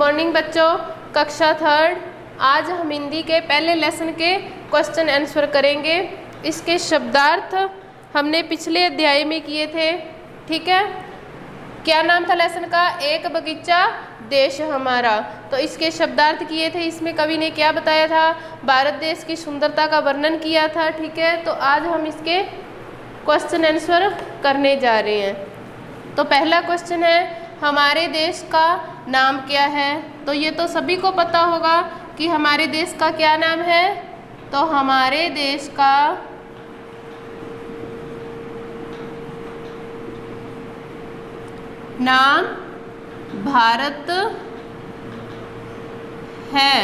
Morning बच्चों, कक्षा third. आज हम हिंदी के पहले लेसन के क्वेश्चन आंसर करेंगे। इसके शब्दार्थ हमने पिछले अध्याय में किए थे, ठीक है। क्या नाम था लेसन का? एक बगीचा देश हमारा। तो इसके शब्दार्थ किए थे। इसमें कवि ने क्या बताया था? भारत देश की सुंदरता का वर्णन किया था, ठीक है। तो आज हम इसके क्वेश्चन आंसर करने जा रहे हैं। तो पहला क्वेश्चन है, हमारे देश का नाम क्या है? तो ये तो सभी को पता होगा कि हमारे देश का क्या नाम है। तो हमारे देश का नाम भारत है,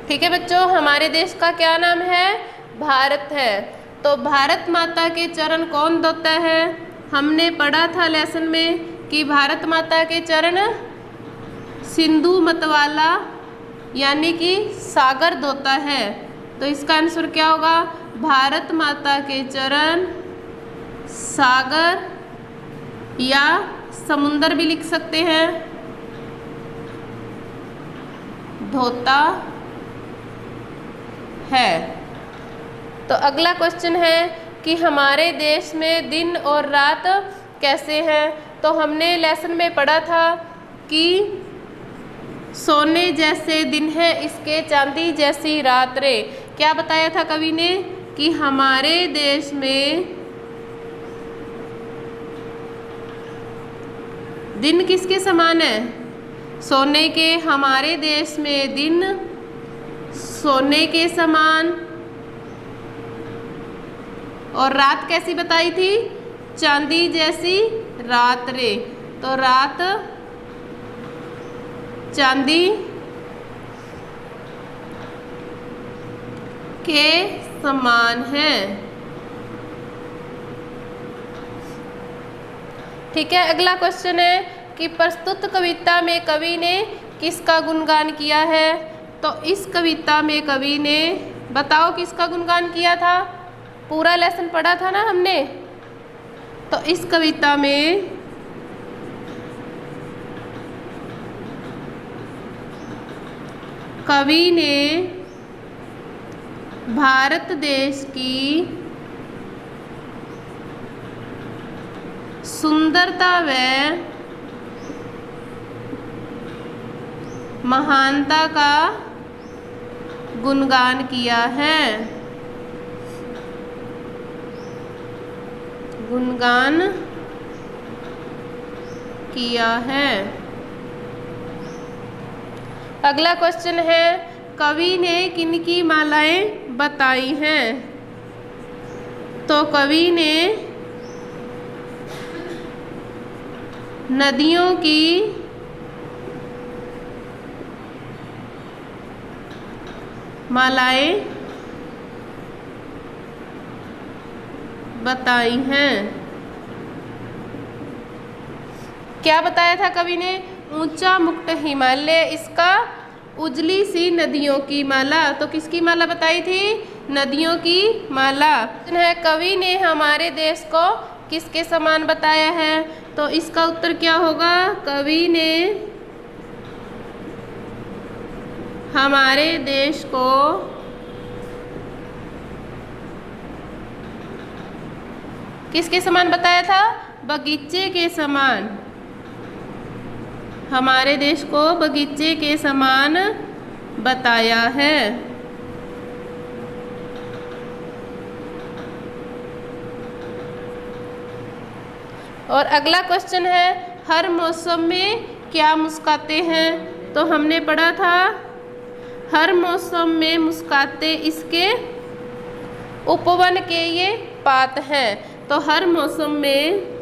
ठीक है बच्चों। हमारे देश का क्या नाम है? भारत है। तो भारत माता के चरण कौन धोता है? हमने पढ़ा था लेसन में कि भारत माता के चरण सिंधु मतवाला यानी कि सागर धोता है। तो इसका आंसर क्या होगा? भारत माता के चरण सागर या समुंदर भी लिख सकते हैं, धोता है। तो अगला क्वेश्चन है कि हमारे देश में दिन और रात कैसे हैं? तो हमने लेसन में पढ़ा था कि सोने जैसे दिन है इसके चांदी जैसी रात रे। क्या बताया था कवि ने? कि हमारे देश में दिन किसके समान है? सोने के। हमारे देश में दिन सोने के समान। और रात कैसी बताई थी? चांदी जैसी रात रे। तो रात चांदी के समान है, ठीक है। अगला क्वेश्चन है कि प्रस्तुत कविता में कवि ने किसका गुणगान किया है? तो इस कविता में कवि ने, बताओ किसका गुणगान किया था? पूरा लेसन पढ़ा था ना हमने। तो इस कविता में कवि ने भारत देश की सुंदरता व महानता का गुणगान किया है। गुणगान किया है। अगला क्वेश्चन है, कवि ने किनकी मालाएं बताई हैं? तो कवि ने नदियों की मालाएं बताई हैं। क्या बताया था कवि ने? ऊंचा मुक्त हिमालय इसका उजली सी नदियों की माला। तो किसकी माला बताई थी? नदियों की माला है। कवि ने हमारे देश को किसके समान बताया है? तो इसका उत्तर क्या होगा? कवि ने हमारे देश को किसके समान बताया था? बगीचे के समान। हमारे देश को बगीचे के समान बताया है। और अगला क्वेश्चन है, हर मौसम में क्या मुस्कुराते हैं? तो हमने पढ़ा था हर मौसम में मुस्कुराते इसके उपवन के ये पात हैं। तो हर मौसम में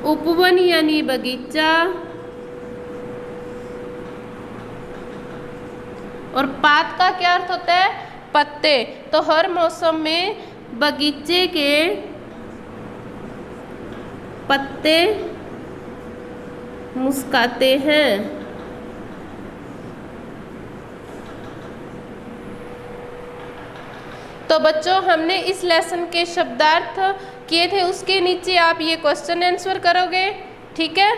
उपवन यानी बगीचा और पात का क्या अर्थ होता है? पत्ते। तो हर मौसम में बगीचे के पत्ते मुस्कुराते हैं। तो बच्चों हमने इस लेसन के शब्दार्थ किए थे, उसके नीचे आप ये क्वेश्चन आंसर करोगे, ठीक है।